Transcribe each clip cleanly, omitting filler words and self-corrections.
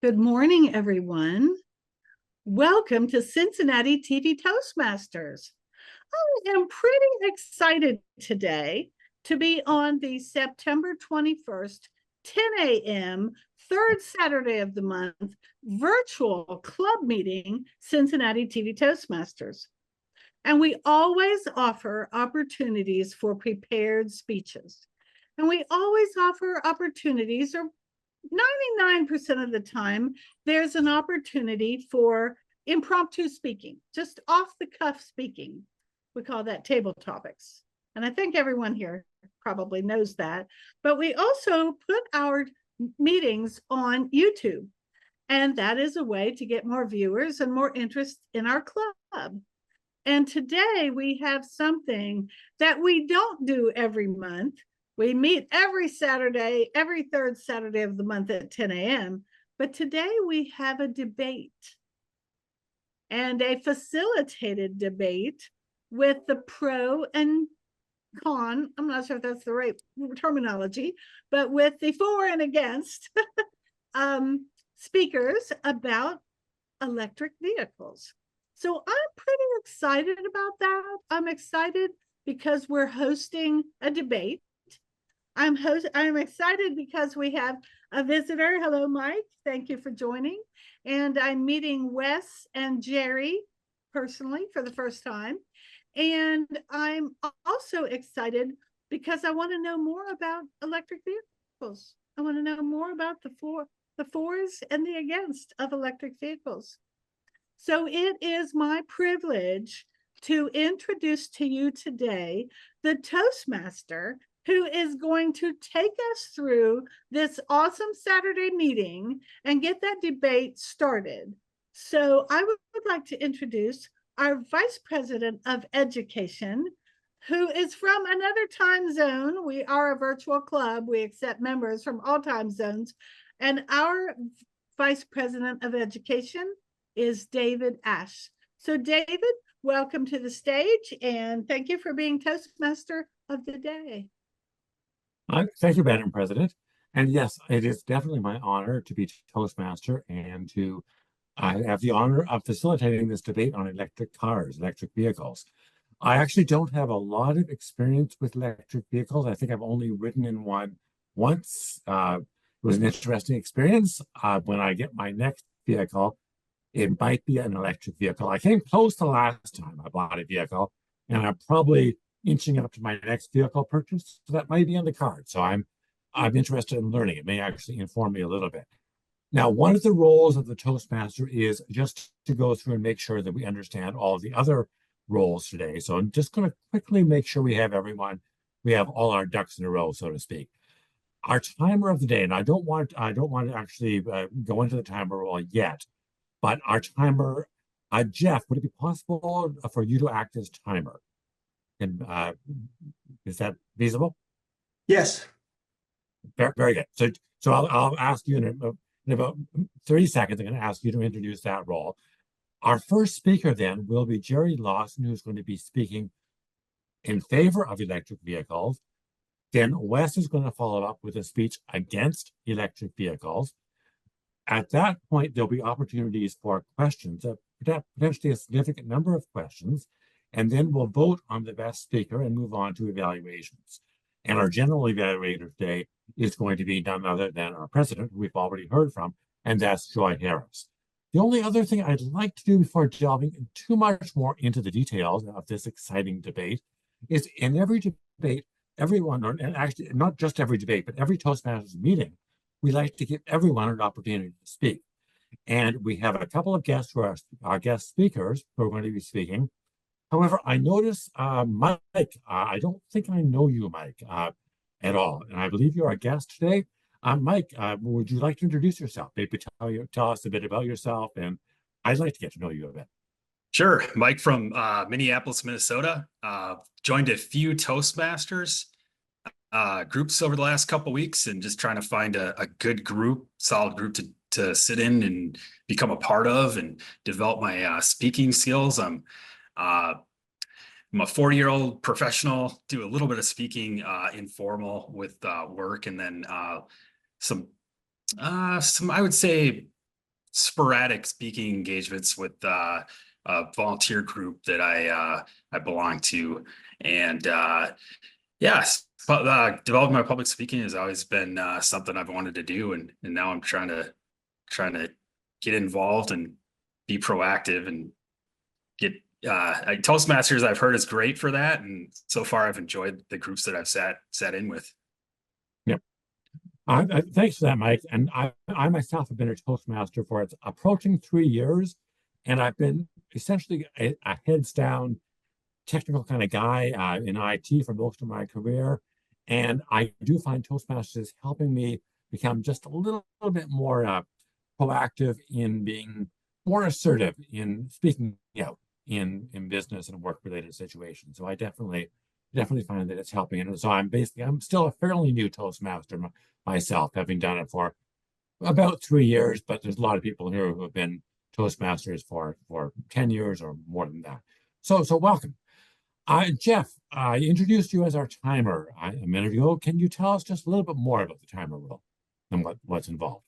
Good morning, everyone. Welcome to Cincinnati TV Toastmasters. I am pretty excited today to be on the September 21st, 10 a.m., third Saturday of the month, virtual club meeting, Cincinnati TV Toastmasters. And we always offer opportunities for prepared speeches. And we always offer opportunities, or 99% of the time, there's an opportunity for impromptu speaking, just off the cuff speaking. We call that table topics. And I think everyone here probably knows that. But we also put our meetings on YouTube. And that is a way to get more viewers and more interest in our club. And today we have something that we don't do every month. We meet every Saturday, every third Saturday of the month at 10 a.m. But today we have a debate, and a facilitated debate with the pro and con. I'm not sure if that's the right terminology, but with the for and against speakers about electric vehicles. So I'm pretty excited about that. I'm excited because we're hosting a debate. I'm excited because we have a visitor. Hello, Mike. Thank you for joining. And I'm meeting Wes and Jerry personally for the first time. And I'm also excited because I want to know more about electric vehicles. I want to know more about the fors and the against of electric vehicles. So it is my privilege to introduce to you today the Toastmaster, who is going to take us through this awesome Saturday meeting and get that debate started. So I would like to introduce our Vice President of Education, who is from another time zone. We are a virtual club. We accept members from all time zones. And our Vice President of Education is David Ash. So David, welcome to the stage, and thank you for being Toastmaster of the day. Thank you, Madam President. And yes, it is definitely my honor to be Toastmaster and to have the honor of facilitating this debate on electric cars, electric vehicles. I actually don't have a lot of experience with electric vehicles. I think I've only ridden in one once. It was an interesting experience. When I get my next vehicle, it might be an electric vehicle. I came close the last time I bought a vehicle, and I'm probably inching up to my next vehicle purchase. So that might be on the card. So I'm interested in learning. It may actually inform me a little bit. Now, one of the roles of the Toastmaster is just to go through and make sure that we understand all of the other roles today. So I'm just going to quickly make sure we have all our ducks in a row, so to speak. Our timer of the day, and I don't want to actually go into the timer role yet, but our timer, Jeff, would it be possible for you to act as timer? And is that feasible? Yes. Very good. So I'll ask you in about 30 seconds. I'm going to ask you to introduce that role. Our first speaker then will be Jerry Lawson, who's going to be speaking in favor of electric vehicles. Then Wes is going to follow up with a speech against electric vehicles. At that point, there'll be opportunities for questions, potentially a significant number of questions, and then we'll vote on the best speaker and move on to evaluations. And our general evaluator today is going to be none other than our president, who we've already heard from, and that's Joy Harris. The only other thing I'd like to do before delving too much more into the details of this exciting debate is in every debate, and actually not just every debate, but every Toastmasters meeting, we like to give everyone an opportunity to speak. And we have a couple of guests who are our guest speakers who are going to be speaking. However, I notice Mike, I don't think I know you, Mike, at all. And I believe you're a guest today. Mike, would you like to introduce yourself? Maybe tell us a bit about yourself, and I'd like to get to know you a bit. Sure. Mike from Minneapolis, Minnesota. Joined a few Toastmasters groups over the last couple of weeks, and just trying to find a good group, solid group to sit in and become a part of and develop my speaking skills. I'm a 40-year-old professional, do a little bit of speaking informal with work, and then some I would say sporadic speaking engagements with a volunteer group that I belong to, and yes, developing my public speaking has always been something I've wanted to do, and now I'm trying to get involved and be proactive and get Toastmasters. I've heard is great for that, and so far I've enjoyed the groups that I've sat in with. Yep. Thanks for that, Mike. And I myself have been a Toastmaster for it's approaching 3 years, and I've been essentially a heads down technical kind of guy in IT for most of my career. And I do find Toastmasters helping me become just a little bit more proactive in being more assertive in speaking out in business and work related situations. So I definitely find that it's helping. And so I'm still a fairly new Toastmaster myself, having done it for about 3 years, but there's a lot of people here who have been Toastmasters for 10 years or more than that. So welcome. Jeff, I introduced you as our timer a minute ago. Can you tell us just a little bit more about the timer rule and what's involved?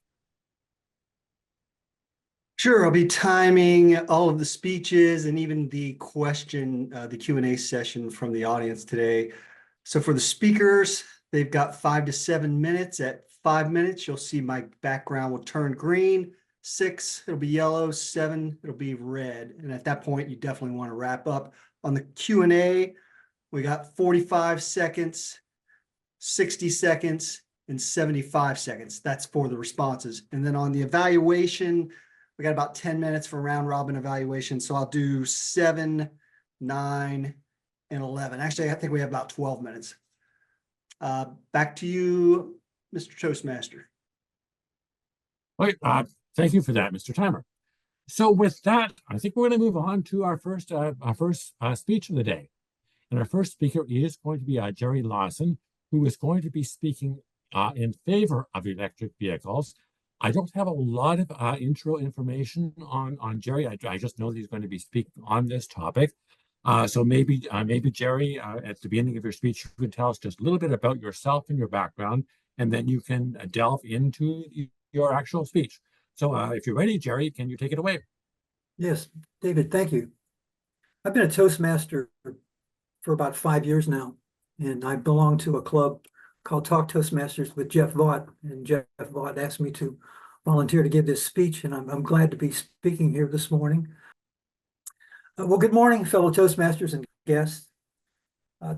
Sure, I'll be timing all of the speeches and even the the Q&A session from the audience today. So for the speakers, they've got 5 to 7 minutes. At 5 minutes, you'll see my background will turn green. 6, it'll be yellow. 7, it'll be red. And at that point, you definitely want to wrap up. On the Q&A, we got 45 seconds, 60 seconds, and 75 seconds. That's for the responses. And then on the evaluation, we got about 10 minutes for round robin evaluation. So I'll do 7, 9, and 11. Actually, I think we have about 12 minutes. Back to you, Mr. Toastmaster. Okay, thank you for that, Mr. Timer. So with that, I think we're going to move on to our first speech of the day. And our first speaker is going to be Jerry Lawson, who is going to be speaking in favor of electric vehicles. I don't have a lot of intro information on Jerry. I just know that he's going to be speaking on this topic. So maybe Jerry, at the beginning of your speech, you can tell us just a little bit about yourself and your background, and then you can delve into your actual speech. So if you're ready, Jerry, can you take it away? Yes, David, thank you. I've been a Toastmaster for about 5 years now, and I belong to a club called Talk Toastmasters with Jeff Vaught, and Jeff Vaught asked me to volunteer to give this speech, and I'm glad to be speaking here this morning. Well, good morning, fellow Toastmasters and guests.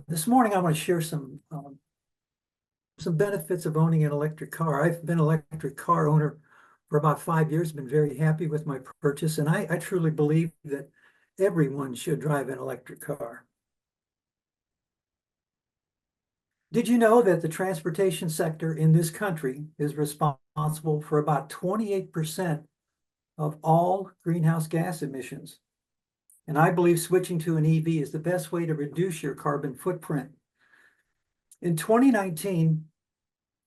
This morning, I want to share some benefits of owning an electric car. I've been an electric car owner for about 5 years, been very happy with my purchase, and I truly believe that everyone should drive an electric car. Did you know that the transportation sector in this country is responsible for about 28% of all greenhouse gas emissions? And I believe switching to an EV is the best way to reduce your carbon footprint. In 2019,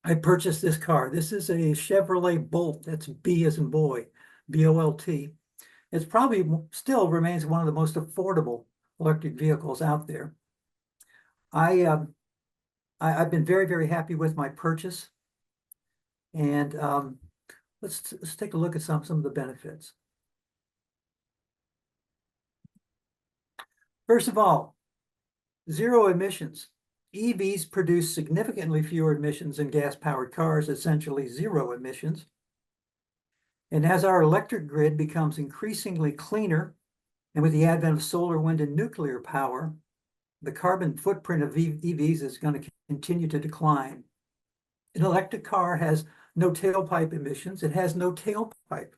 I purchased this car. This is a Chevrolet Bolt. That's B as in boy, B-O-L-T. It's probably still remains one of the most affordable electric vehicles out there. I've been very, very happy with my purchase. And let's take a look at some of the benefits. First of all, zero emissions. EVs produce significantly fewer emissions than gas-powered cars, essentially zero emissions. And as our electric grid becomes increasingly cleaner, and with the advent of solar, wind, and nuclear power, the carbon footprint of EVs is going to continue to decline. An electric car has no tailpipe emissions. It has no tailpipe.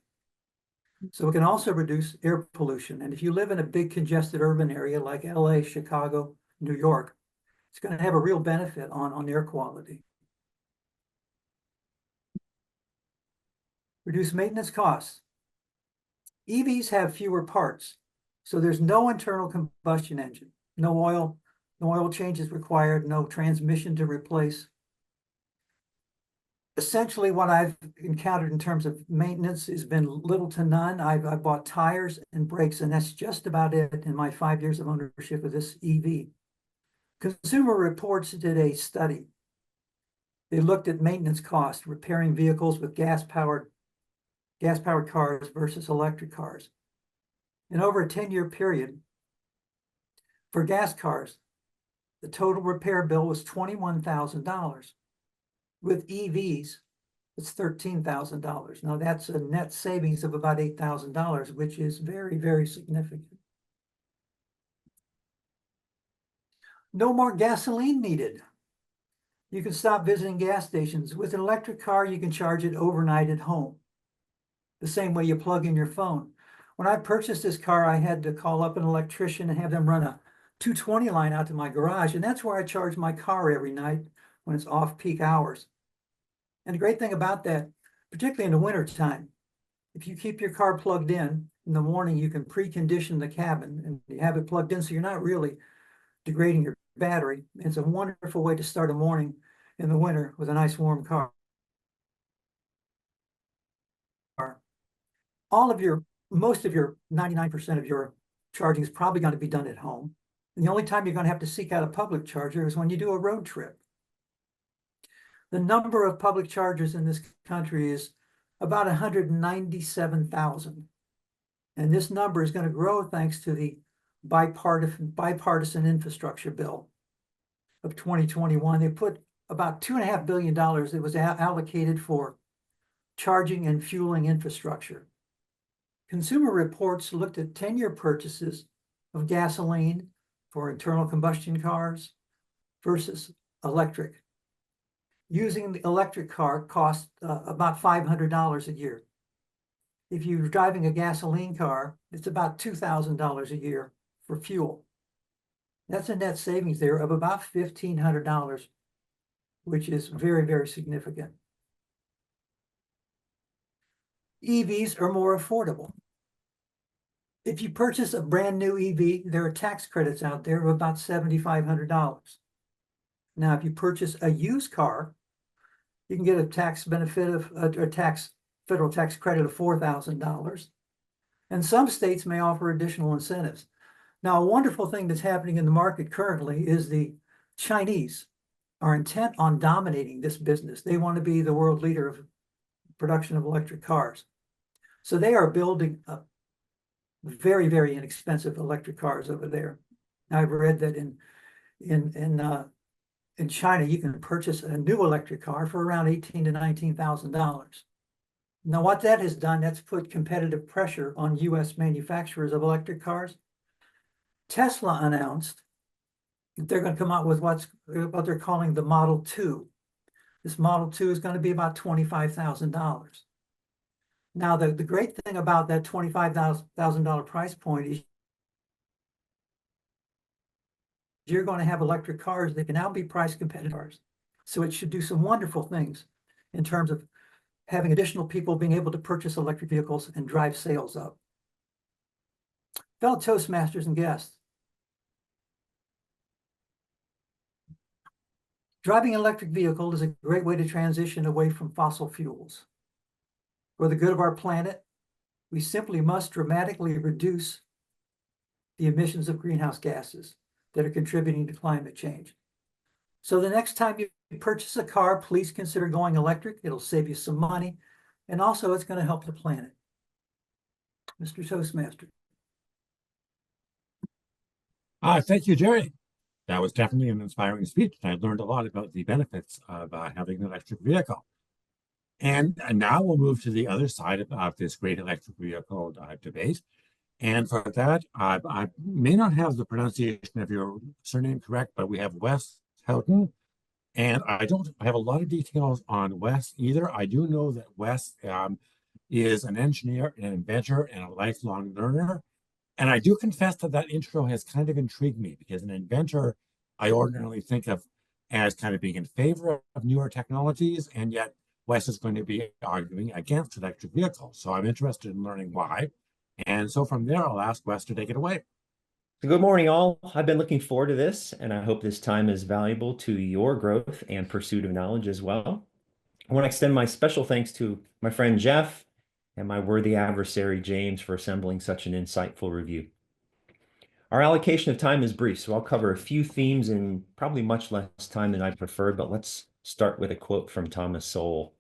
So it can also reduce air pollution. And if you live in a big congested urban area like LA, Chicago, New York, it's going to have a real benefit on air quality. Reduce maintenance costs. EVs have fewer parts, so there's no internal combustion engine, no oil changes required, no transmission to replace. Essentially, what I've encountered in terms of maintenance has been little to none. I've bought tires and brakes, and that's just about it in my 5 years of ownership of this EV. Consumer Reports did a study. They looked at maintenance costs, repairing vehicles with gas-powered gas-powered cars versus electric cars. And over a 10-year period, for gas cars, the total repair bill was $21,000. With EVs, it's $13,000. Now that's a net savings of about $8,000, which is very, very significant. No more gasoline needed. You can stop visiting gas stations. With an electric car, you can charge it overnight at home, the same way you plug in your phone. When I purchased this car, I had to call up an electrician and have them run a 220 line out to my garage, and that's where I charge my car every night when it's off-peak hours. And the great thing about that, particularly in the wintertime, if you keep your car plugged in the morning, you can precondition the cabin and you have it plugged in so you're not really degrading your battery. It's a wonderful way to start a morning in the winter with a nice warm car. Most of your 99% of your charging is probably going to be done at home. And the only time you're going to have to seek out a public charger is when you do a road trip. The number of public chargers in this country is about 197,000. And this number is going to grow thanks to the bipartisan infrastructure bill of 2021. They put about $2.5 billion that was allocated for charging and fueling infrastructure. Consumer Reports looked at 10-year purchases of gasoline for internal combustion cars versus electric. Using the electric car costs about $500 a year. If you're driving a gasoline car, it's about $2,000 a year for fuel. That's a net savings there of about $1,500, which is very, very significant. EVs are more affordable. If you purchase a brand new EV, there are tax credits out there of about $7,500. Now, if you purchase a used car, you can get a tax benefit of federal tax credit of $4,000. And some states may offer additional incentives. Now, a wonderful thing that's happening in the market currently is the Chinese are intent on dominating this business. They want to be the world leader of production of electric cars. So they are building up very, very inexpensive electric cars over there. I've read that in China, you can purchase a new electric car for around $18,000 to $19,000. Now, what that has done, that's put competitive pressure on U.S. manufacturers of electric cars. Tesla announced that they're going to come out with what they're calling the Model 2. This Model 2 is going to be about $25,000. Now, the great thing about that $25,000 price point is you're going to have electric cars that can now be price competitors. So it should do some wonderful things in terms of having additional people being able to purchase electric vehicles and drive sales up. Fellow Toastmasters and guests, driving an electric vehicle is a great way to transition away from fossil fuels. For the good of our planet, we simply must dramatically reduce the emissions of greenhouse gases that are contributing to climate change. So the next time you purchase a car, please consider going electric. It'll save you some money, and also it's going to help the planet. Mr. Toastmaster. Thank you, Jerry. That was definitely an inspiring speech. I learned a lot about the benefits of having an electric vehicle. And now we'll move to the other side of this great electric vehicle debate. And for that, I may not have the pronunciation of your surname correct, but we have Wes Houghton. And I don't have a lot of details on Wes either. I do know that Wes is an engineer, an inventor, and a lifelong learner. And I do confess that that intro has kind of intrigued me because an inventor I ordinarily think of as kind of being in favor of newer technologies, and yet Wes is going to be arguing against electric vehicles. So I'm interested in learning why. And so from there, I'll ask Wes to take it away. Good morning, all. I've been looking forward to this, and I hope this time is valuable to your growth and pursuit of knowledge as well. I want to extend my special thanks to my friend Jeff and my worthy adversary James for assembling such an insightful review. Our allocation of time is brief, so I'll cover a few themes in probably much less time than I preferred, but let's start with a quote from Thomas Sowell.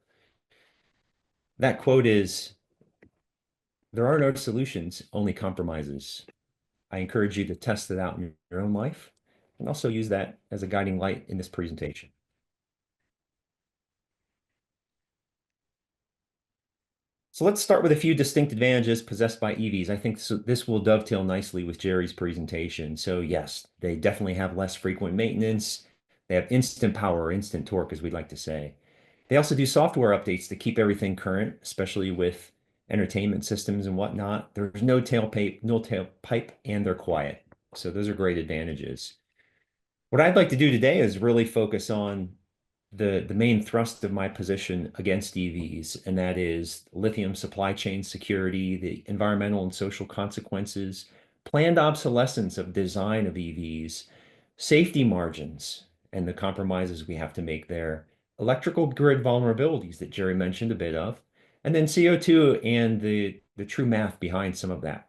That quote is, There are no solutions, only compromises. I encourage you to test it out in your own life and also use that as a guiding light in this presentation. So let's start with a few distinct advantages possessed by EVs. I think this will dovetail nicely with Jerry's presentation. So yes, they definitely have less frequent maintenance. They have instant power or instant torque, as we'd like to say. They also do software updates to keep everything current, especially with entertainment systems and whatnot. There's no tailpipe, and they're quiet. So those are great advantages. What I'd like to do today is really focus on the main thrust of my position against EVs, and that is lithium supply chain security, the environmental and social consequences, planned obsolescence of design of EVs, safety margins, and the compromises we have to make there, electrical grid vulnerabilities that Jerry mentioned a bit of, and then CO2 and the true math behind some of that.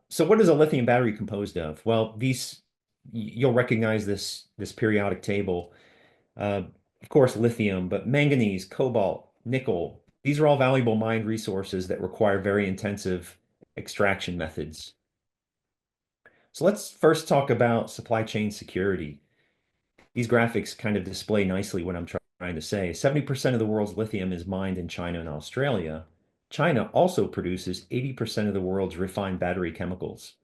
So what is a lithium battery composed of? Well, you'll recognize this periodic table. Of course, lithium, but manganese, cobalt, nickel, these are all valuable mined resources that require very intensive extraction methods. So let's first talk about supply chain security. These graphics kind of display nicely what I'm trying to say. 70% of the world's lithium is mined in China and Australia. China also produces 80% of the world's refined battery chemicals.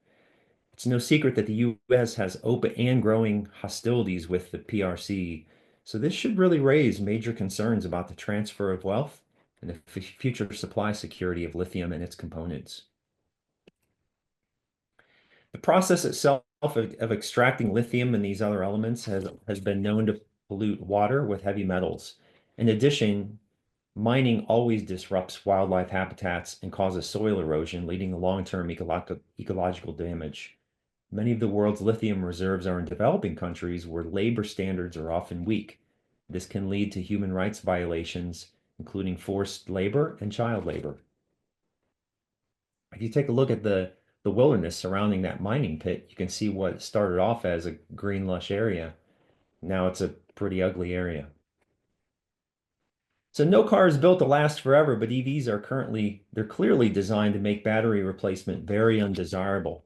It's no secret that the US has open and growing hostilities with the PRC. So this should really raise major concerns about the transfer of wealth and the future supply security of lithium and its components. The process itself of extracting lithium and these other elements has been known to pollute water with heavy metals. In addition, mining always disrupts wildlife habitats and causes soil erosion, leading to long-term ecological damage. Many of the world's lithium reserves are in developing countries where labor standards are often weak. This can lead to human rights violations, including forced labor and child labor. If you take a look at the wilderness surrounding that mining pit, you can see what started off as a green, lush area. Now it's a pretty ugly area. So no car is built to last forever, but EVs they're clearly designed to make battery replacement very undesirable.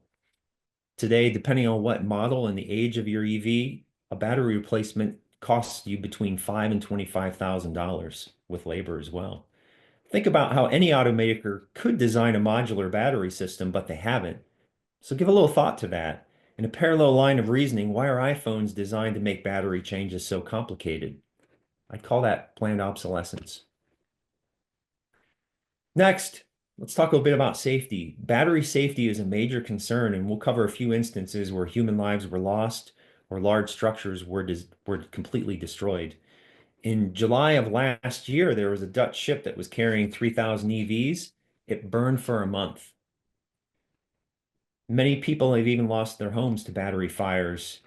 Today, depending on what model and the age of your EV, a battery replacement costs you between $5,000 and $25,000 with labor as well. Think about how any automaker could design a modular battery system, but they haven't. So give a little thought to that. In a parallel line of reasoning, why are iPhones designed to make battery changes so complicated? I'd call that planned obsolescence. Next, let's talk a bit about safety. Battery safety is a major concern, and we'll cover a few instances where human lives were lost or large structures were completely destroyed. In July of last year, there was a Dutch ship that was carrying 3,000 EVs. It burned for a month. Many people have even lost their homes to battery fires,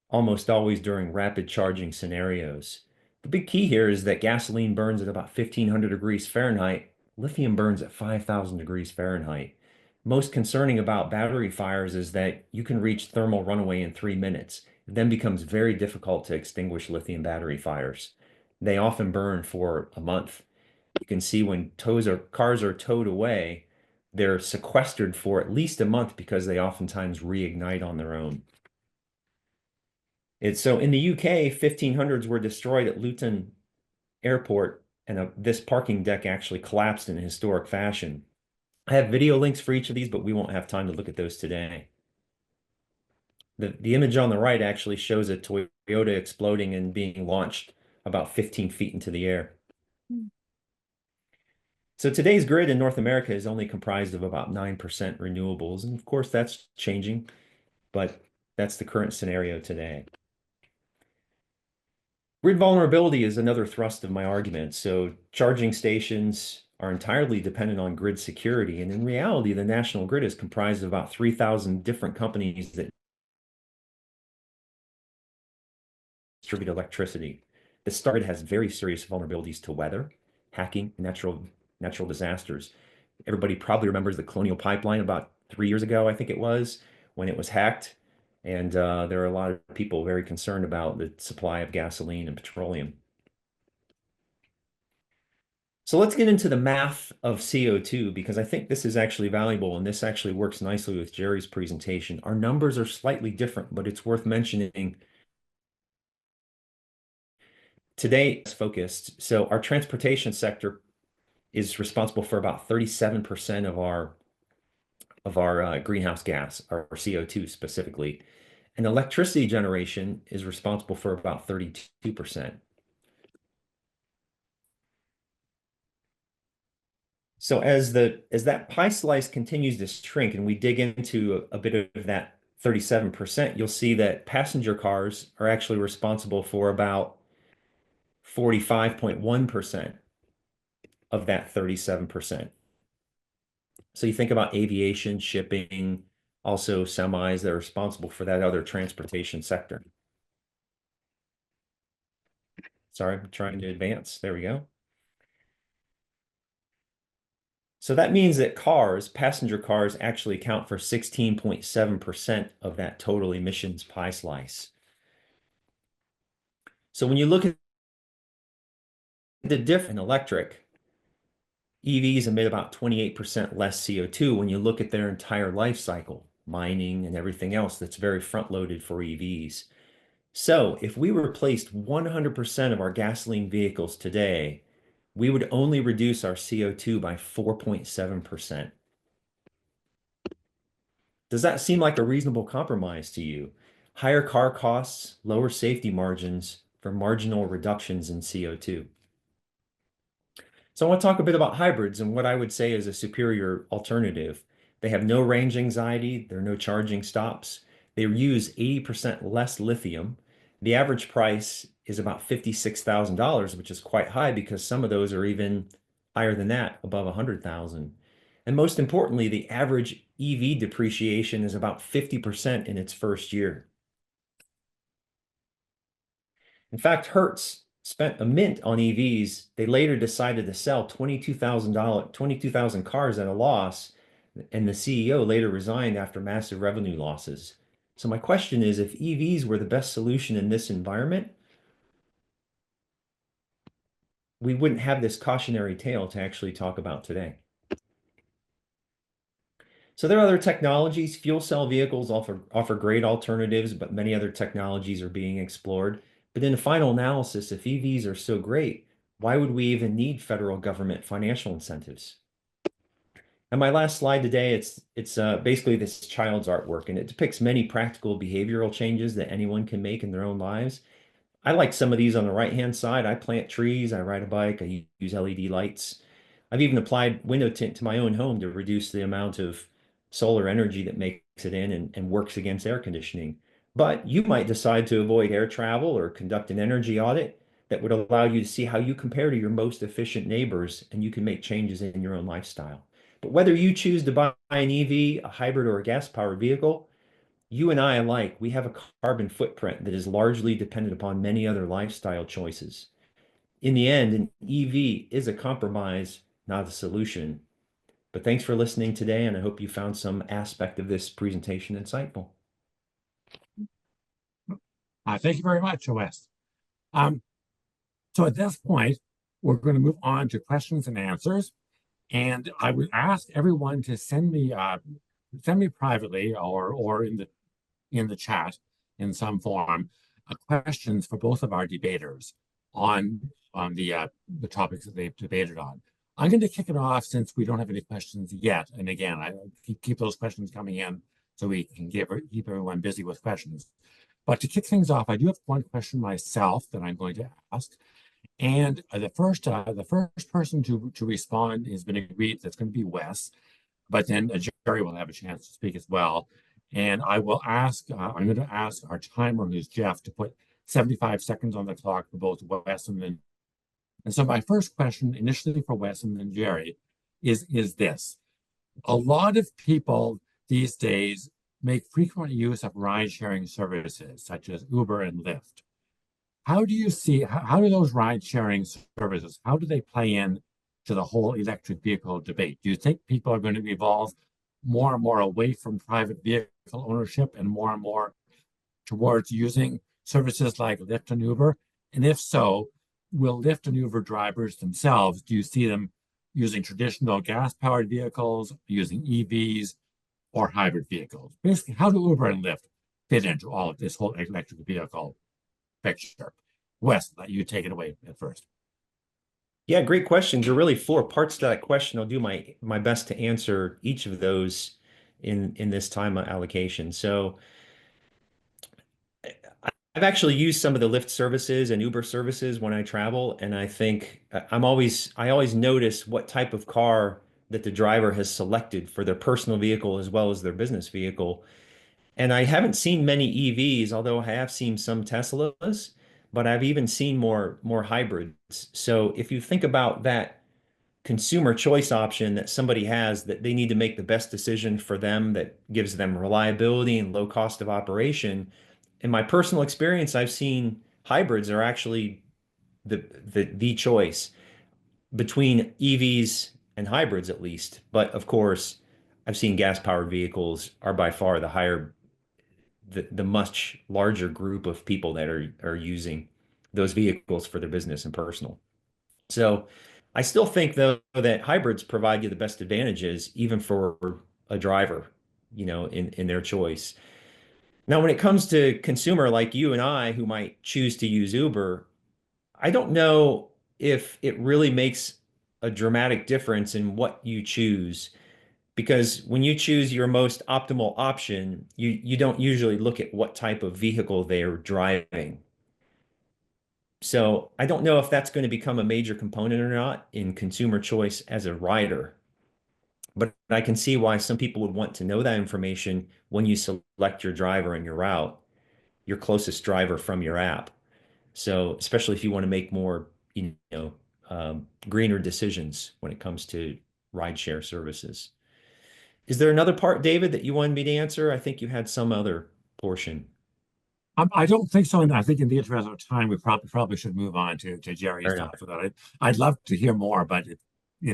almost always during rapid charging scenarios. The big key here is that gasoline burns at about 1,500 degrees Fahrenheit. Lithium burns at 5,000 degrees Fahrenheit. Most concerning about battery fires is that you can reach thermal runaway in 3 minutes. It then becomes very difficult to extinguish lithium battery fires. They often burn for a month. You can see when cars are towed away, they're sequestered for at least a month because they oftentimes reignite on their own. So in the UK, 1,500s were destroyed at Luton Airport, and this parking deck actually collapsed in a historic fashion. I have video links for each of these, but we won't have time to look at those today. The image on the right actually shows a Toyota exploding and being launched about 15 feet into the air. So today's grid in North America is only comprised of about 9% renewables. And of course, that's changing, but that's the current scenario today. Grid vulnerability is another thrust of my argument. So charging stations are entirely dependent on grid security. And in reality, the national grid is comprised of about 3,000 different companies that distribute electricity. The grid has very serious vulnerabilities to weather, hacking, natural disasters. Everybody probably remembers the Colonial Pipeline about 3 years ago, I think it was, when it was hacked. And there are a lot of people very concerned about the supply of gasoline and petroleum. So let's get into the math of CO2 because I think this is actually valuable and this actually works nicely with Jerry's presentation. Our numbers are slightly different, but it's worth mentioning. Today it's focused. So our transportation sector is responsible for about 37% of our greenhouse gas, or CO2 specifically. And electricity generation is responsible for about 32%. So as that pie slice continues to shrink and we dig into a bit of that 37%, you'll see that passenger cars are actually responsible for about 45.1% of that 37%. So you think about aviation, shipping, also semis that are responsible for that other transportation sector. Sorry, I'm trying to advance. There we go. So that means that passenger cars actually account for 16.7% of that total emissions pie slice. So when you look at the difference in electric, EVs emit about 28% less CO2 when you look at their entire life cycle, mining and everything else that's very front-loaded for EVs. So if we replaced 100% of our gasoline vehicles today, we would only reduce our CO2 by 4.7%. Does that seem like a reasonable compromise to you? Higher car costs, lower safety margins for marginal reductions in CO2. So I want to talk a bit about hybrids and what I would say is a superior alternative. They have no range anxiety, there are no charging stops. They use 80% less lithium. The average price is about $56,000, which is quite high because some of those are even higher than that, above 100,000. And most importantly, the average EV depreciation is about 50% in its first year. In fact, Hertz spent a mint on EVs. They later decided to sell 22,000 cars at a loss, and the CEO later resigned after massive revenue losses. So my question is, if EVs were the best solution in this environment, we wouldn't have this cautionary tale to actually talk about today. So there are other technologies. Fuel cell vehicles offer great alternatives, but many other technologies are being explored. But in the final analysis, if EVs are so great, why would we even need federal government financial incentives? And my last slide today, it's basically this child's artwork, and it depicts many practical behavioral changes that anyone can make in their own lives. I like some of these on the right-hand side. I plant trees, I ride a bike, I use LED lights. I've even applied window tint to my own home to reduce the amount of solar energy that makes it in and works against air conditioning. But you might decide to avoid air travel or conduct an energy audit that would allow you to see how you compare to your most efficient neighbors, and you can make changes in your own lifestyle. But whether you choose to buy an EV, a hybrid, or a gas-powered vehicle, you and I alike, we have a carbon footprint that is largely dependent upon many other lifestyle choices. In the end, an EV is a compromise, not a solution. But thanks for listening today, and I hope you found some aspect of this presentation insightful. Thank you very much, Wes. So at this point, we're going to move on to questions and answers. And I would ask everyone to send me privately or in the chat in some form questions for both of our debaters on the topics that they've debated on. I'm going to kick it off since we don't have any questions yet. And again, I keep those questions coming in so we can keep everyone busy with questions. But to kick things off, I do have one question myself that I'm going to ask. And the first person to respond has been agreed. That's going to be Wes, but then Jerry will have a chance to speak as well. And I will ask, I'm going to ask our timer, who's Jeff, to put 75 seconds on the clock for both Wes and then. And so my first question, initially for Wes and then Jerry, is this. A lot of people these days make frequent use of ride-sharing services, such as Uber and Lyft. How do you see, how do those ride-sharing services, how do they play in to the whole electric vehicle debate? Do you think people are going to evolve more and more away from private vehicle ownership and more towards using services like Lyft and Uber? And if so, will Lyft and Uber drivers themselves, do you see them using traditional gas-powered vehicles, using EVs, or hybrid vehicles? Basically, how do Uber and Lyft fit into all of this whole electric vehicle picture? Wes, let you take it away at first. Yeah, great questions. There are really four parts to that question. I'll do my best to answer each of those in this time allocation. So I've actually used some of the Lyft services and Uber services when I travel, and I think I always notice what type of car that the driver has selected for their personal vehicle as well as their business vehicle. And I haven't seen many EVs, although I have seen some Teslas, but I've even seen more hybrids. So if you think about that consumer choice option that somebody has, that they need to make the best decision for them, that gives them reliability and low cost of operation. In my personal experience, I've seen hybrids are actually the choice between EVs and hybrids, at least. But of course, I've seen gas powered vehicles are by far the much larger group of people that are using those vehicles for their business and personal. So I still think, though, that hybrids provide you the best advantages, even for a driver, in their choice. Now, when it comes to consumer like you and I, who might choose to use Uber, I don't know if it really makes a dramatic difference in what you choose, because when you choose your most optimal option, you don't usually look at what type of vehicle they're driving. So I don't know if that's going to become a major component or not in consumer choice as a rider. But I can see why some people would want to know that information when you select your driver and your route, your closest driver from your app. So especially if you want to make more, greener decisions when it comes to rideshare services. Is there another part, David, that you wanted me to answer? I think you had some other portion. I don't think so. And I think in the interest of time, we probably should move on to Jerry's Fair enough. thoughts with that. I'd love to hear more, but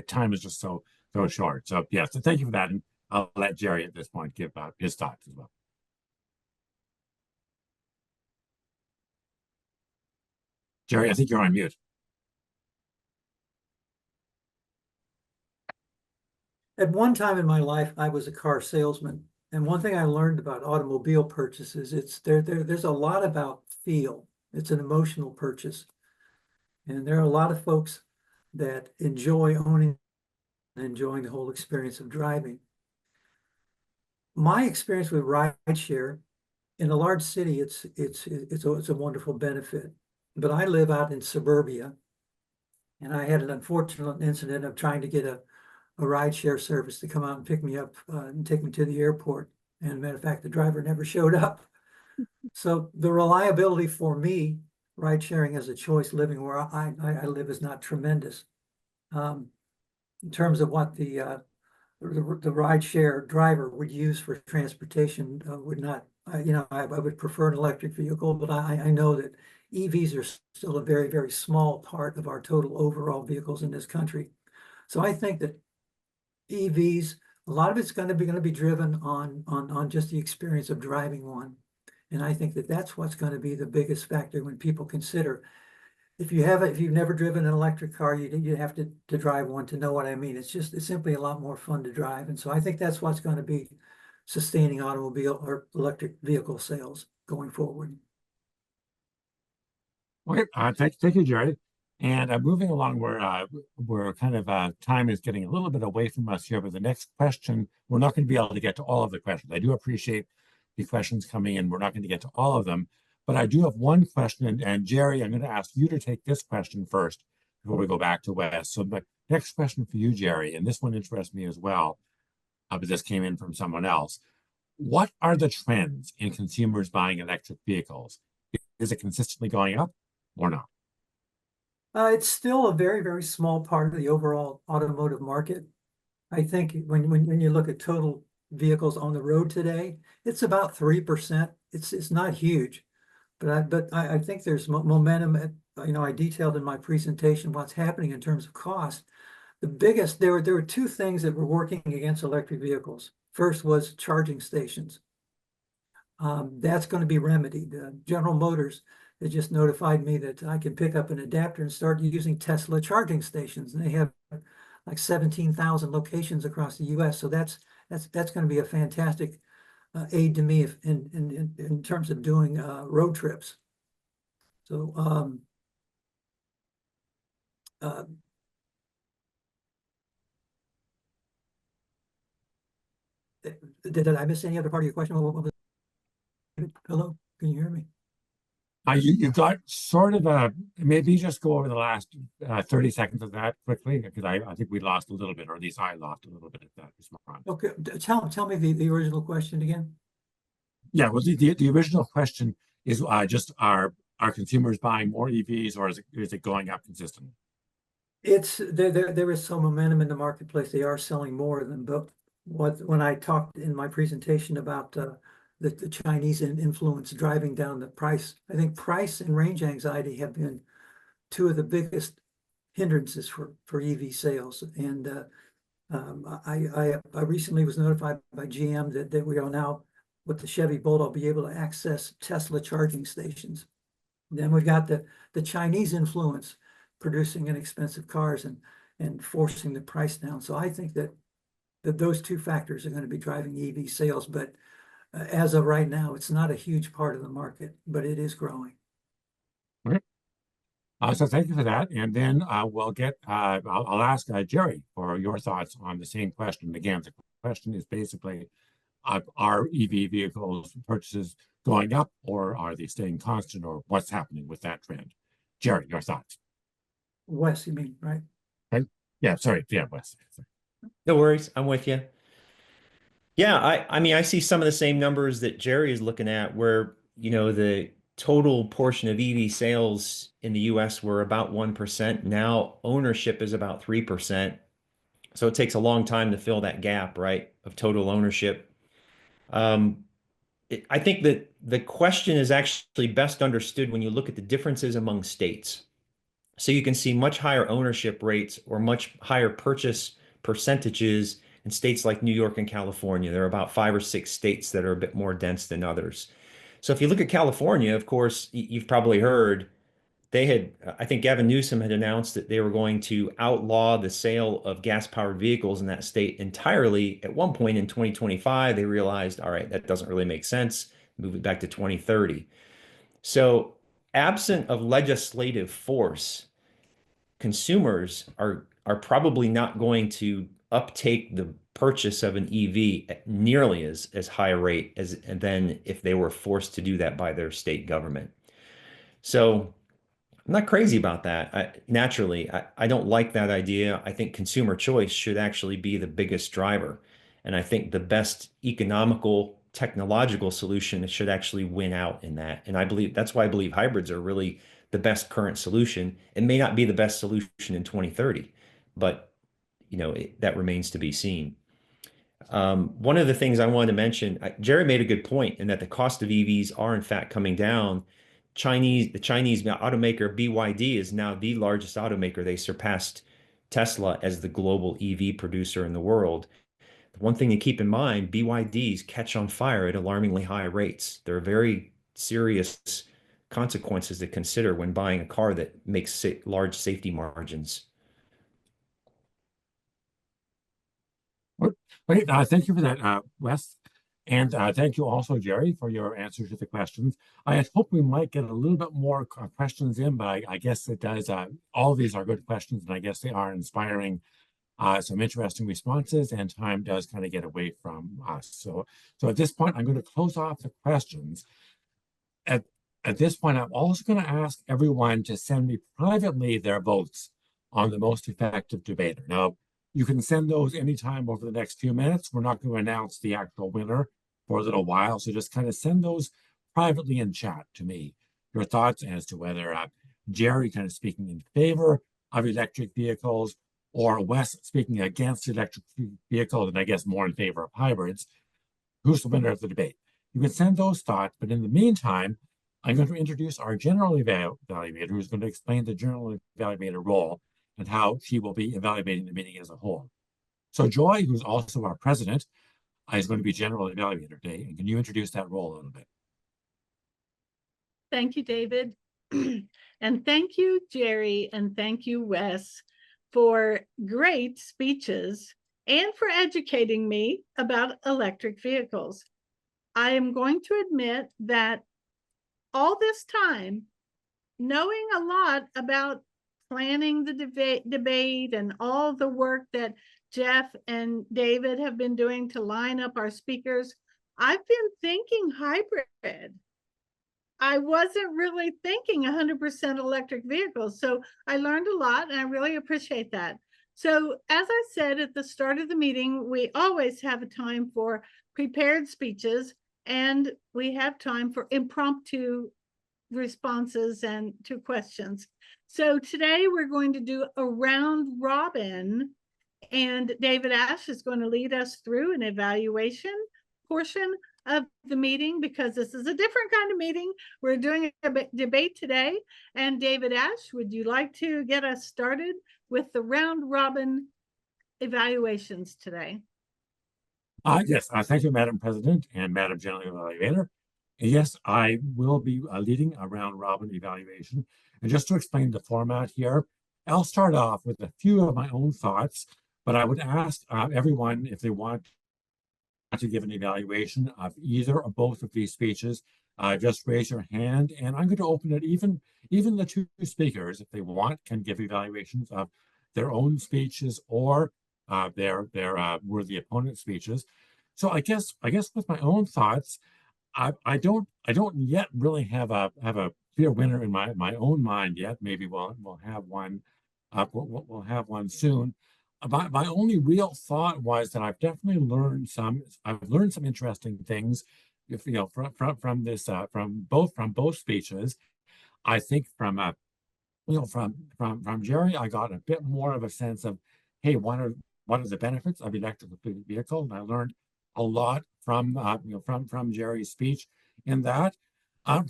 time is just so short. So yeah, so thank you for that. And I'll let Jerry at this point give his thoughts as well. Jerry, I think you're on mute. At one time in my life, I was a car salesman. And one thing I learned about automobile purchases, there's a lot about feel. It's an emotional purchase. And there are a lot of folks that enjoy owning and enjoying the whole experience of driving. My experience with rideshare in a large city, it's a wonderful benefit. But I live out in suburbia, and I had an unfortunate incident of trying to get a rideshare service to come out and pick me up and take me to the airport. And matter of fact, the driver never showed up. So the reliability for me, ride sharing as a choice living where I live, is not tremendous. In terms of what the rideshare driver would use for transportation, would not, I would prefer an electric vehicle, but I know that EVs are still a very, very small part of our total overall vehicles in this country. So I think that EVs, a lot of it's going to be driven on just the experience of driving one. And I think that that's what's going to be the biggest factor when people consider, if you've never driven an electric car, you have to drive one to know what I mean. It's simply a lot more fun to drive. And so I think that's what's going to be sustaining automobile or electric vehicle sales going forward. Okay, thank you, Jerry. And moving along, we're kind of time is getting a little bit away from us here. But the next question, we're not going to be able to get to all of the questions. I do appreciate the questions coming in. We're not going to get to all of them, but I do have one question. And Jerry, I'm going to ask you to take this question first before we go back to Wes. So the next question for you, Jerry, and this one interests me as well, but this came in from someone else. What are the trends in consumers buying electric vehicles? Is it consistently going up or not? It's still a very, very small part of the overall automotive market. I think when you look at total vehicles on the road today, it's about 3%. It's not huge, but I think there's momentum. I detailed in my presentation what's happening in terms of cost. There were two things that were working against electric vehicles. First was charging stations. That's going to be remedied. General Motors, they just notified me that I can pick up an adapter and start using Tesla charging stations. And they have like 17,000 locations across the US. So that's going to be a fantastic aid to me in terms of doing road trips. So did I miss any other part of your question? Hello, can you hear me? You got sort of a, maybe just go over the last 30 seconds of that quickly, because I think we lost a little bit, or at least I lost a little bit of that response. Okay, tell me the original question again. Yeah, well, the original question is just are consumers buying more EVs, or is it going up consistently? It's there is some momentum in the marketplace. They are selling more of them, but when I talked in my presentation about the Chinese influence driving down the price, I think price and range anxiety have been two of the biggest hindrances for EV sales. And I recently was notified by GM that we are now with the Chevy Bolt, I'll be able to access Tesla charging stations. Then we've got the Chinese influence producing inexpensive cars and forcing the price down. So I think that those two factors are going to be driving EV sales. But as of right now, it's not a huge part of the market, but it is growing. Okay. So thank you for that. And then we'll get, I'll ask Jerry for your thoughts on the same question. Again, the question is basically, are EV vehicles purchases going up, or are they staying constant, or what's happening with that trend? Jerry, your thoughts. Wes, you mean, right? Okay. Yeah, sorry. Yeah, Wes. No worries. I'm with you. Yeah, I mean, I see some of the same numbers that Jerry is looking at where, the total portion of EV sales in the US were about 1%. Now ownership is about 3%. So it takes a long time to fill that gap, right, of total ownership. I think that the question is actually best understood when you look at the differences among states. So you can see much higher ownership rates or much higher purchase percentages in states like New York and California. There are about 5 or 6 states that are a bit more dense than others. So if you look at California, of course, you've probably heard I think Gavin Newsom had announced that they were going to outlaw the sale of gas-powered vehicles in that state entirely. At one point in 2025, they realized, all right, that doesn't really make sense. Move it back to 2030. So absent of legislative force, consumers are probably not going to uptake the purchase of an EV at nearly as high a rate as than if they were forced to do that by their state government. So I'm not crazy about that. Naturally, I don't like that idea. I think consumer choice should actually be the biggest driver. And I think the best economical, technological solution should actually win out in that. And I believe that's why I believe hybrids are really the best current solution. It may not be the best solution in 2030, but that remains to be seen. One of the things I wanted to mention, Jerry made a good point in that the cost of EVs are in fact coming down. The Chinese automaker BYD is now the largest automaker. They surpassed Tesla as the global EV producer in the world. The one thing to keep in mind, BYDs catch on fire at alarmingly high rates. There are very serious consequences to consider when buying a car that makes large safety margins. Great. Thank you for that, Wes. And thank you also, Jerry, for your answers to the questions. I had hoped we might get a little bit more questions in, but I guess it does. All of these are good questions, and I guess they are inspiring some interesting responses, and time does kind of get away from us. So at this point, I'm going to close off the questions. At this point, I'm also going to ask everyone to send me privately their votes on the most effective debater. Now, you can send those anytime over the next few minutes. We're not going to announce the actual winner for a little while, so just kind of send those privately in chat to me. Your thoughts as to whether Jerry kind of speaking in favor of electric vehicles, or Wes speaking against electric vehicles, and I guess more in favor of hybrids. Who's the winner of the debate? You can send those thoughts, but in the meantime, I'm going to introduce our general evaluator, who's going to explain the general evaluator role and how she will be evaluating the meeting as a whole. So Joy, who's also our president, is going to be General Evaluator today. And can you introduce that role a little bit? Thank you, David. And thank you, Jerry, and thank you, Wes, for great speeches and for educating me about electric vehicles. I am going to admit that all this time, knowing a lot about planning the debate and all the work that Jeff and David have been doing to line up our speakers, I've been thinking hybrid. I wasn't really thinking 100% electric vehicles. So I learned a lot and I really appreciate that. So as I said at the start of the meeting, we always have a time for prepared speeches and we have time for impromptu responses and to questions. So today we're going to do a round robin and David Ash is going to lead us through an evaluation portion of the meeting because this is a different kind of meeting. We're doing a debate today. And David Ash, would you like to get us started with the round robin evaluations today? Yes, thank you, Madam President and Madam General Evaluator. Yes, I will be leading a round robin evaluation. And just to explain the format here, I'll start off with a few of my own thoughts, but I would ask everyone if they want to give an evaluation of either or both of these speeches, just raise your hand, and I'm going to open it. Even the two speakers, if they want, can give evaluations of their own speeches or their worthy opponent speeches. So I guess with my own thoughts, I don't yet really have a clear winner in my own mind yet. Maybe we'll have one. We'll have one soon. My only real thought was that I've definitely learned some interesting things, if you know, from this from both speeches. I think from Jerry, I got a bit more of a sense of, hey, what are the benefits of electric vehicle, and I learned a lot from from Jerry's speech in that.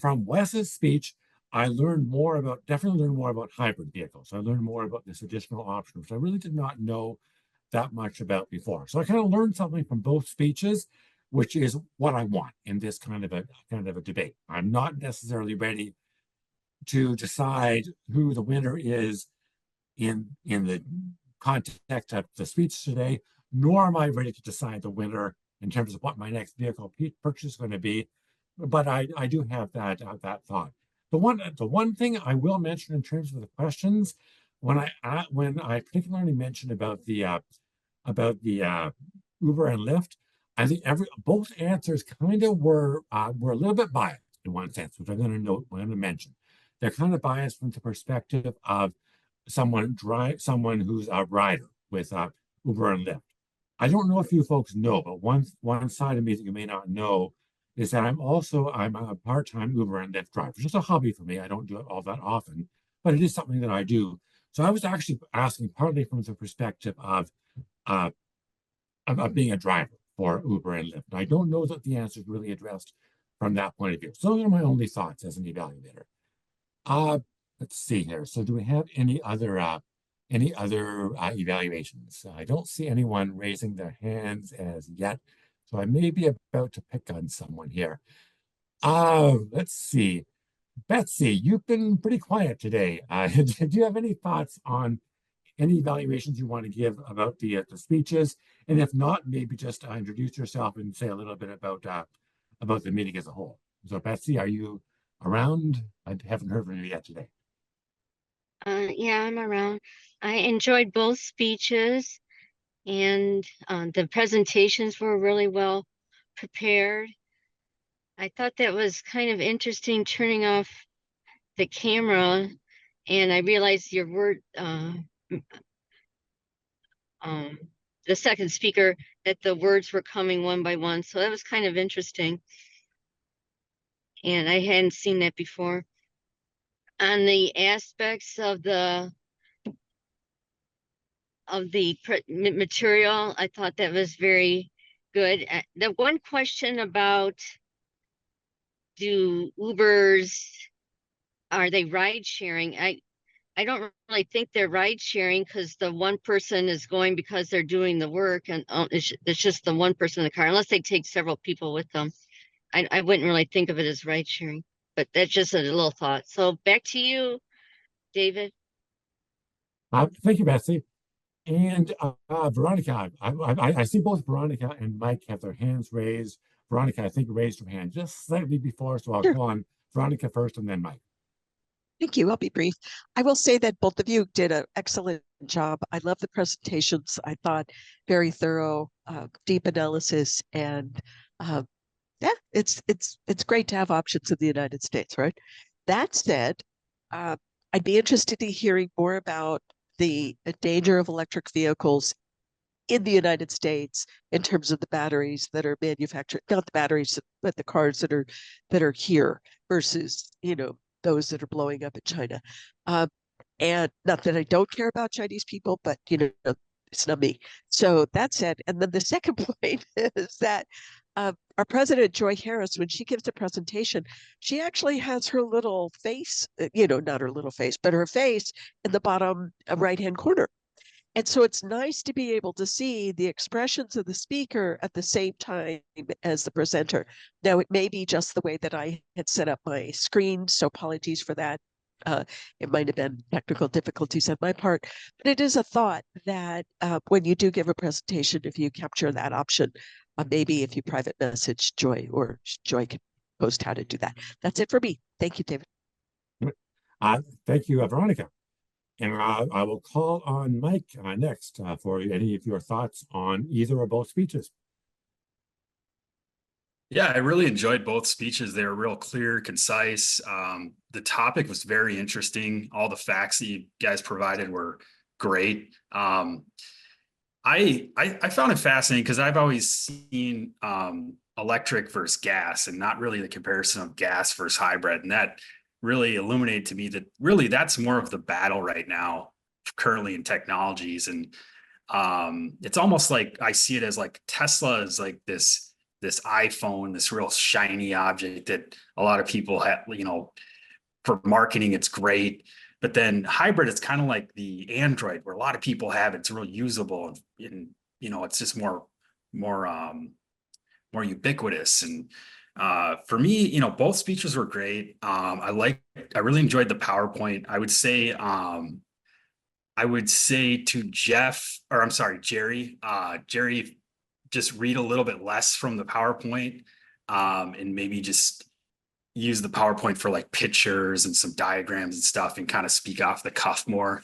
From Wes's speech, I definitely learned more about hybrid vehicles. I learned more about this additional option, which I really did not know that much about before. So I kind of learned something from both speeches, which is what I want in this kind of a debate. I'm not necessarily ready to decide who the winner is in the context of the speech today, nor am I ready to decide the winner in terms of what my next vehicle purchase is going to be. But I do have that thought. The one thing I will mention in terms of the questions, when I particularly mentioned about the Uber and Lyft, I think both answers kind of were a little bit biased in one sense, which I'm going to mention. They're kind of biased from the perspective of someone who's a rider with Uber and Lyft. I don't know if you folks know, but one side of me that you may not know is that I'm a part-time Uber and Lyft driver. It's just a hobby for me. I don't do it all that often, but it is something that I do. So I was actually asking partly from the perspective of being a driver for Uber and Lyft. And I don't know that the answer is really addressed from that point of view. So those are my only thoughts as an evaluator. Let's see here. So do we have any other evaluations? I don't see anyone raising their hands as yet. So I may be about to pick on someone here. Let's see. Betsy, you've been pretty quiet today. Do you have any thoughts on any evaluations you want to give about the speeches? And if not, maybe just introduce yourself and say a little bit about the meeting as a whole. So Betsy, are you around? I haven't heard from you yet today. Yeah, I'm around. I enjoyed both speeches, and the presentations were really well prepared. I thought that was kind of interesting, turning off the camera, and I realized your word, the second speaker, that the words were coming one by one. So that was kind of interesting. And I hadn't seen that before. On the aspects of the material, I thought that was very good. The one question about, do Ubers, are they ride sharing? I don't really think they're ride sharing because the one person is going because they're doing the work, and it's just the one person in the car, unless they take several people with them. I wouldn't really think of it as ride sharing, but that's just a little thought. So back to you, David. Thank you, Betsy. And Veronica, I see both Veronica and Mike have their hands raised. Veronica, I think, raised her hand just slightly before, so I'll Sure. call on Veronica first and then Mike. Thank you. I'll be brief. I will say that both of you did an excellent job. I love the presentations. I thought very thorough, deep analysis, and yeah, it's great to have options in the United States, right? That said, I'd be interested in hearing more about the danger of electric vehicles in the United States in terms of the batteries that are manufactured, not the batteries, but the cars that are here versus, those that are blowing up in China. And not that I don't care about Chinese people, but it's not me. So that said, and then the second point is that our president, Joy Harris, when she gives a presentation, she actually has her little face, not her little face, but her face in the bottom right-hand corner. And so it's nice to be able to see the expressions of the speaker at the same time as the presenter. Now, it may be just the way that I had set up my screen, so apologies for that. It might have been technical difficulties on my part, but it is a thought that when you do give a presentation, if you capture that option, maybe if you private message Joy, or Joy can post how to do that. That's it for me. Thank you, David. Thank you, Veronica. And I will call on Mike next for any of your thoughts on either or both speeches. Yeah, I really enjoyed both speeches. They were real clear, concise. The topic was very interesting. All the facts that you guys provided were great. I found it fascinating because I've always seen electric versus gas and not really the comparison of gas versus hybrid. And that really illuminated to me that really that's more of the battle right now currently in technologies. And it's almost like I see it as like Tesla is like this iPhone, this real shiny object that a lot of people have, for marketing, it's great. But then hybrid, it's kind of like the Android where a lot of people have it. It's real usable and it's just more ubiquitous. And for me, both speeches were great. I really enjoyed the PowerPoint. I would say to Jerry, just read a little bit less from the PowerPoint, and maybe just use the PowerPoint for like pictures and some diagrams and stuff and kind of speak off the cuff more.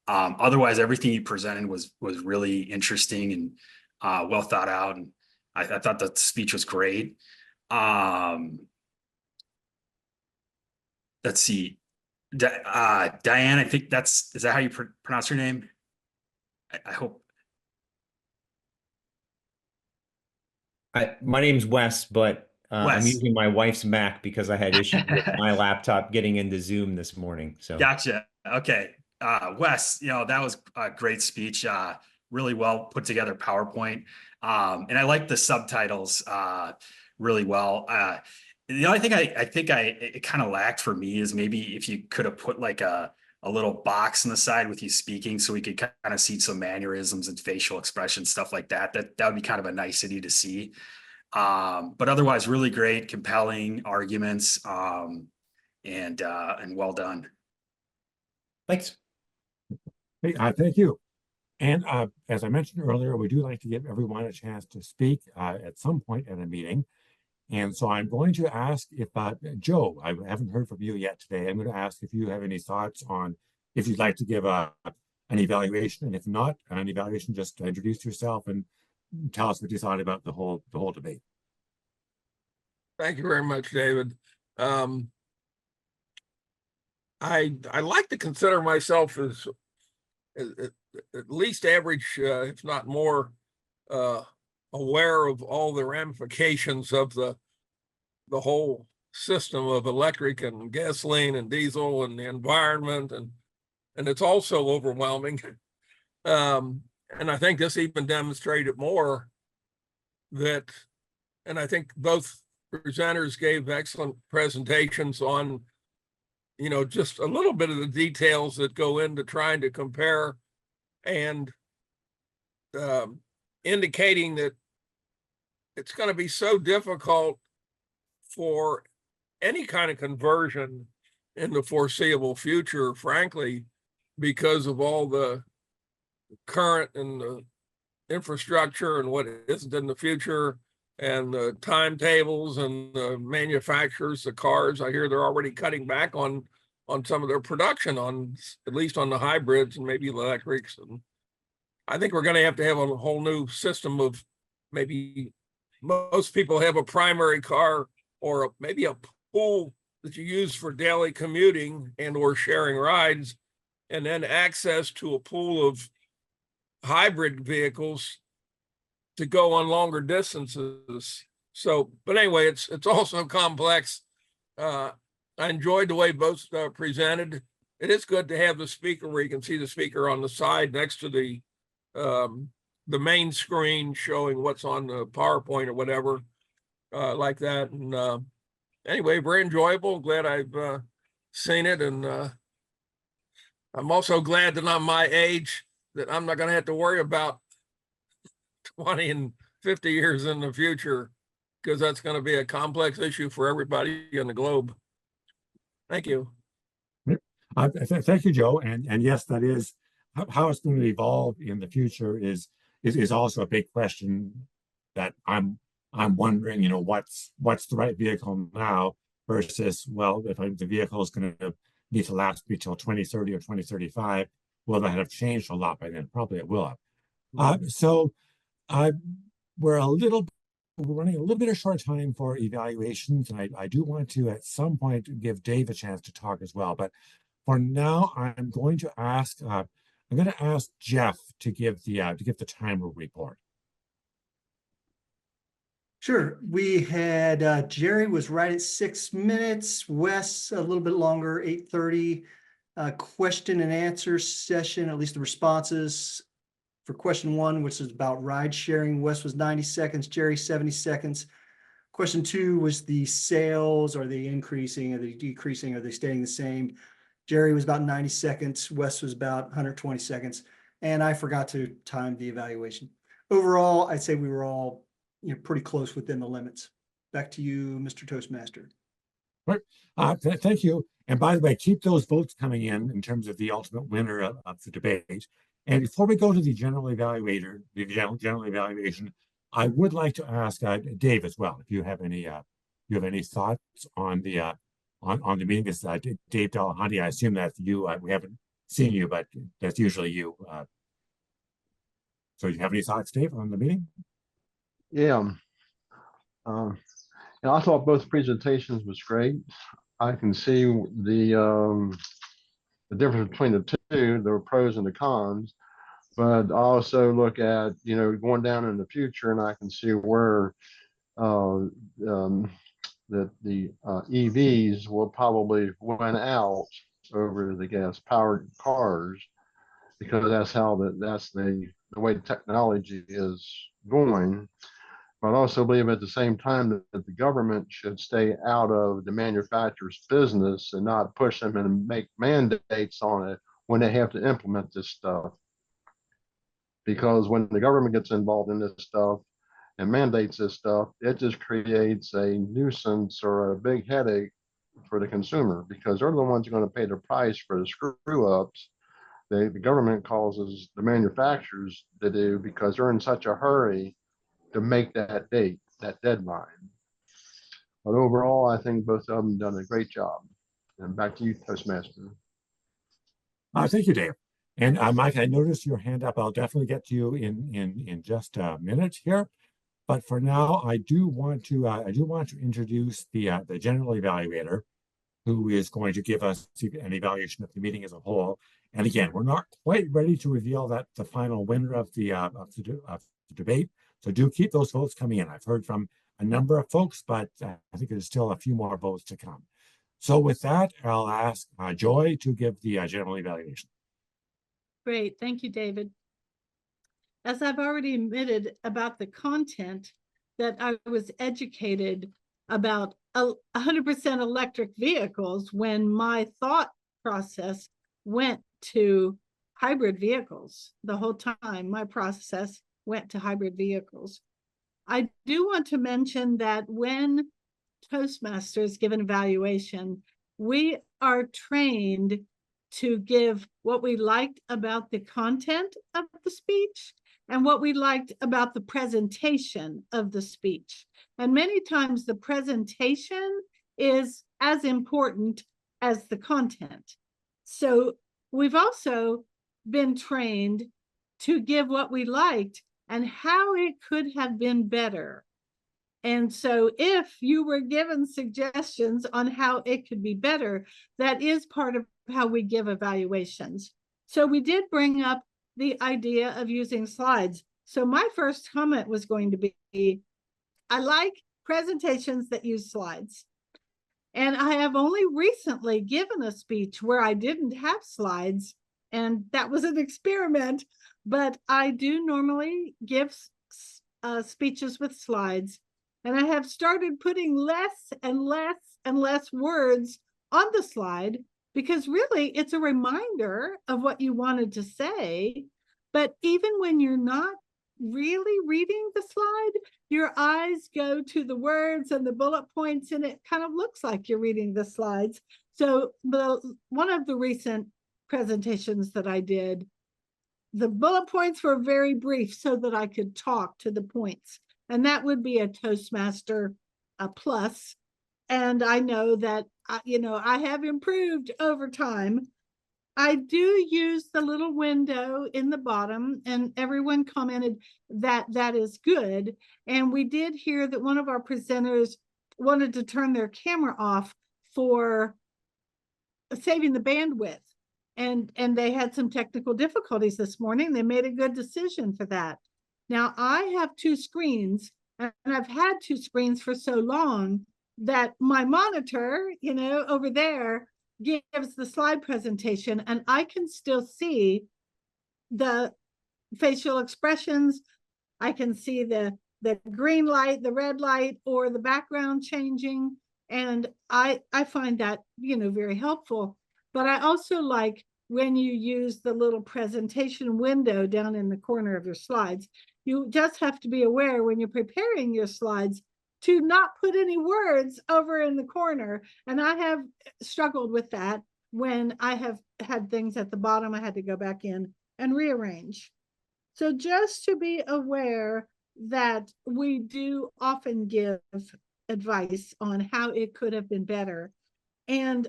Otherwise, everything you presented was really interesting and well thought out. And I thought the speech was great. Let's see. Diane, I think is that how you pronounce your name? I hope. My name's Wes, but I'm Wes. using my wife's Mac because I had issues with my laptop getting into Zoom this morning. So Gotcha. Okay. Wes, that was a great speech. Really well put together PowerPoint. And I like the subtitles really well. The only thing I think it kind of lacked for me is maybe if you could have put like a little box on the side with you speaking so we could kind of see some mannerisms and facial expressions, stuff like that. That would be kind of a nicety to see. But otherwise, really great, compelling arguments, and well done. thanks. Hey, thank you. And as I mentioned earlier, we do like to give everyone a chance to speak at some point in a meeting. And so I'm going to ask if, Joe, I haven't heard from you yet today. I'm going to ask if you have any thoughts on if you'd like to give an evaluation, and if not an evaluation, just introduce yourself and tell us what you thought about the whole debate. Thank you very much, David. I like to consider myself as at least average, if not more, aware of all the ramifications of the whole system of electric and gasoline and diesel and the environment, and it's also overwhelming. And I think this even demonstrated more that, and I think both presenters gave excellent presentations on just a little bit of the details that go into trying to compare and indicating that it's going to be so difficult for any kind of conversion in the foreseeable future, frankly, because of all the current and the infrastructure and what isn't in the future, and the timetables and the manufacturers, the cars. I hear they're already cutting back on some of their production, on at least on the hybrids and maybe the electrics. And I think we're going to have a whole new system of, maybe most people have a primary car or maybe a pool that you use for daily commuting and or sharing rides, and then access to a pool of hybrid vehicles to go on longer distances. So, but anyway, it's also complex. I enjoyed the way both presented. It is good to have the speaker where you can see the speaker on the side next to the main screen showing what's on the PowerPoint or whatever, like that. And anyway, very enjoyable. Glad I've seen it. And I'm also glad that I'm my age, that I'm not going to have to worry about 20 and 50 years in the future, because that's going to be a complex issue for everybody in the globe. Thank you. Thank you, Joe. And yes, that is how it's going to evolve in the future is also a big question that I'm wondering, what's the right vehicle now versus, well, if the vehicle is going to need to last me till 2030 or 2035, will that have changed a lot by then? Probably it will have. So we're running a little bit of short time for evaluations, and I do want to at some point give Dave a chance to talk as well. But for now, I'm going to ask Jeff to give the timer report. Sure. We had Jerry was right at 6 minutes. Wes a little bit longer, 8:30. Question and answer session, at least the responses for question 1, which is about ride sharing. Wes was 90 seconds, Jerry 70 seconds. Question 2 was the sales. Are they increasing? Are they decreasing? Are they staying the same? Jerry was about 90 seconds. Wes was about 120 seconds. And I forgot to time the evaluation. Overall, I'd say we were all pretty close within the limits. Back to you, Mr. Toastmaster. Right. Thank you. And by the way, keep those votes coming in terms of the ultimate winner of the debate. And before we go to the general evaluation, I would like to ask Dave as well, if you have any thoughts on the meeting. This Dave Delahanty. I assume that's you. We haven't seen you, but that's usually you. So do you have any thoughts, Dave, on the meeting? Yeah. And I thought both presentations was great. I can see the difference between the two, the pros and the cons, but I also look at, going down in the future, and I can see where that the EVs will probably win out over the gas powered cars, because that's the way technology is going. But I also believe at the same time that the government should stay out of the manufacturer's business and not push them and make mandates on it when they have to implement this stuff. Because when the government gets involved in this stuff and mandates this stuff, it just creates a nuisance or a big headache for the consumer, because they're the ones who are going to pay the price for the screw ups. The government causes the manufacturers to do, because they're in such a hurry to make that date, that deadline. But overall, I think both of them done a great job. And back to you, Toastmaster. Thank you, Dave. And Mike, I noticed your hand up. I'll definitely get to you in just a minute here. But for now, I do want to introduce the general evaluator, who is going to give us an evaluation of the meeting as a whole. And again, we're not quite ready to reveal the final winner of the debate. So do keep those votes coming in. I've heard from a number of folks, but I think there's still a few more votes to come. So with that, I'll ask Joy to give the general evaluation. Great. Thank you, David. As I've already admitted about the content, that I was educated about 100% electric vehicles when my thought process went to hybrid vehicles. The whole time my process went to hybrid vehicles. I do want to mention that when Toastmasters give an evaluation, we are trained to give what we liked about the content of the speech and what we liked about the presentation of the speech. And many times the presentation is as important as the content. So we've also been trained to give what we liked and how it could have been better. And so if you were given suggestions on how it could be better, that is part of how we give evaluations. So we did bring up the idea of using slides. So my first comment was going to be, I like presentations that use slides. And I have only recently given a speech where I didn't have slides, and that was an experiment, but I do normally give speeches with slides. And I have started putting less and less and less words on the slide, because really it's a reminder of what you wanted to say. But even when you're not really reading the slide, your eyes go to the words and the bullet points, and it kind of looks like you're reading the slides. So one of the recent presentations that I did, the bullet points were very brief so that I could talk to the points. And that would be a Toastmaster plus. And I know that, I have improved over time. I do use the little window in the bottom, and everyone commented that that is good. And we did hear that one of our presenters wanted to turn their camera off for saving the bandwidth. And they had some technical difficulties this morning. They made a good decision for that. Now, I have two screens, and I've had two screens for so long that my monitor, over there gives the slide presentation, and I can still see the facial expressions. I can see the green light, the red light, or the background changing. And I find that, very helpful. But I also like when you use the little presentation window down in the corner of your slides. You just have to be aware when you're preparing your slides to not put any words over in the corner. And I have struggled with that when I have had things at the bottom. I had to go back in and rearrange. So just to be aware that we do often give advice on how it could have been better. And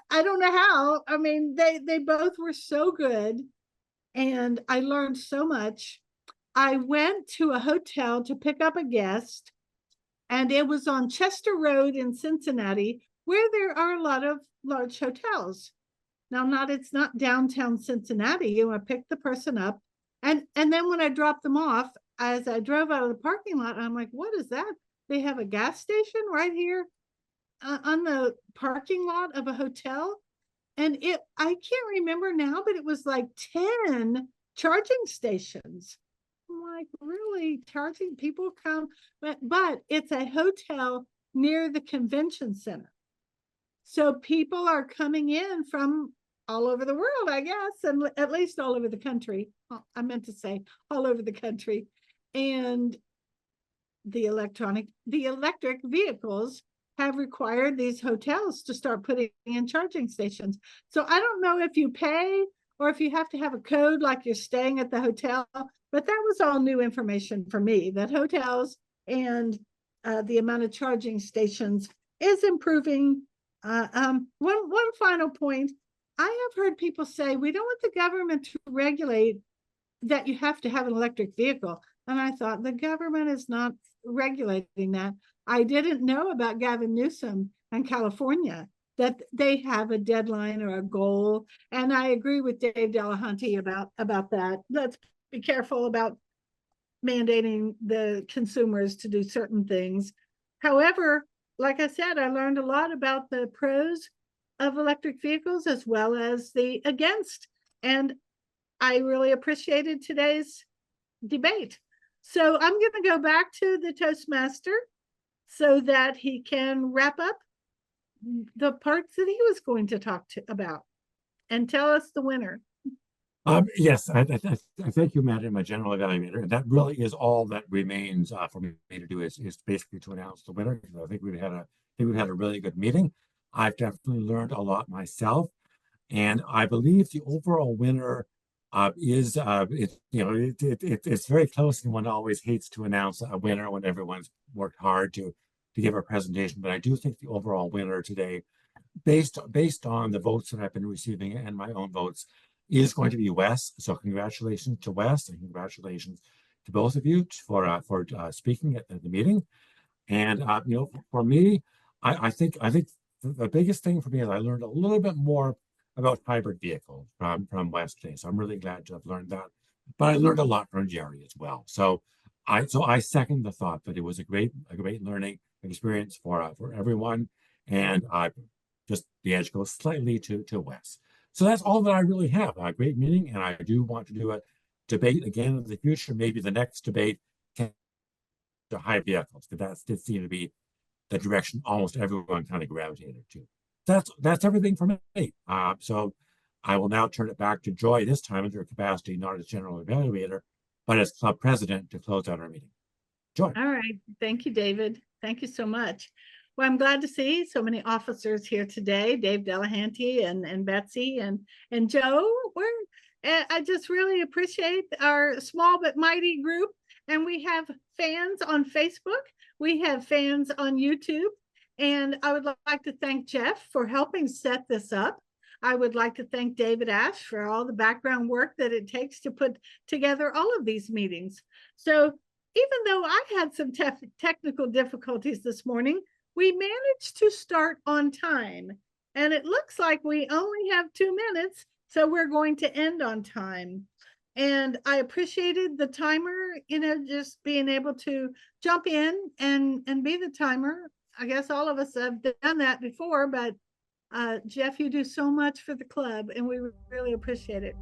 I don't know how. I mean, they both were so good, and I learned so much. I went to a hotel to pick up a guest, and it was on Chester Road in Cincinnati, where there are a lot of large hotels. Now, it's not downtown Cincinnati. You want to pick the person up, and then when I dropped them off, as I drove out of the parking lot, I'm like, what is that? They have a gas station right here on the parking lot of a hotel. And I can't remember now, but it was like 10 charging stations. I'm like, really? Charging people come? But it's a hotel near the convention center. So people are coming in from all over the world, I guess, and at least all over the country. I meant to say all over the country. And the electric vehicles have required these hotels to start putting in charging stations. So I don't know if you pay or if you have to have a code like you're staying at the hotel, but that was all new information for me, that hotels and the amount of charging stations is improving. One final point, I have heard people say, we don't want the government to regulate that you have to have an electric vehicle. And I thought, the government is not regulating that. I didn't know about Gavin Newsom and California, that they have a deadline or a goal. And I agree with Dave Delahunty about that. Let's be careful about mandating the consumers to do certain things. However, like I said, I learned a lot about the pros of electric vehicles as well as the against. And I really appreciated today's debate. So I'm going to go back to the Toastmaster so that he can wrap up the parts that he was going to talk about and tell us the winner. Yes, I thank you, Madam, my general evaluator. That really is all that remains for me to do is basically to announce the winner. I think we've had a really good meeting. I've definitely learned a lot myself, and I believe the overall winner is it's very close, and one always hates to announce a winner when everyone's worked hard to give a presentation. But I do think the overall winner today, based on the votes that I've been receiving and my own votes, is going to be Wes. So congratulations to Wes, and congratulations to both of you for speaking at the meeting. And for me, I think the biggest thing for me is I learned a little bit more about hybrid vehicles from Wes today. So I'm really glad to have learned that. But I learned a lot from Jerry as well. So I second the thought that it was a great learning experience for everyone. And just the edge goes slightly to Wes. So that's all that I really have. A great meeting, and I do want to do a debate again in the future. Maybe the next debate can to high vehicles, because that did seem to be the direction almost everyone kind of gravitated to. That's everything for me. So I will now turn it back to Joy, this time in her capacity, not as general evaluator, but as club president, to close out our meeting. Joy. All right. Thank you, David. Thank you so much. Well, I'm glad to see so many officers here today, Dave Delahanty and Betsy and Joe. I just really appreciate our small but mighty group. And we have fans on Facebook. We have fans on YouTube. And I would like to thank Jeff for helping set this up. I would like to thank David Ash for all the background work that it takes to put together all of these meetings. So even though I had some technical difficulties this morning, we managed to start on time. And it looks like we only have 2 minutes, so we're going to end on time. And I appreciated the timer, just being able to jump in and be the timer. I guess all of us have done that before, but Jeff, you do so much for the club, and we really appreciate it.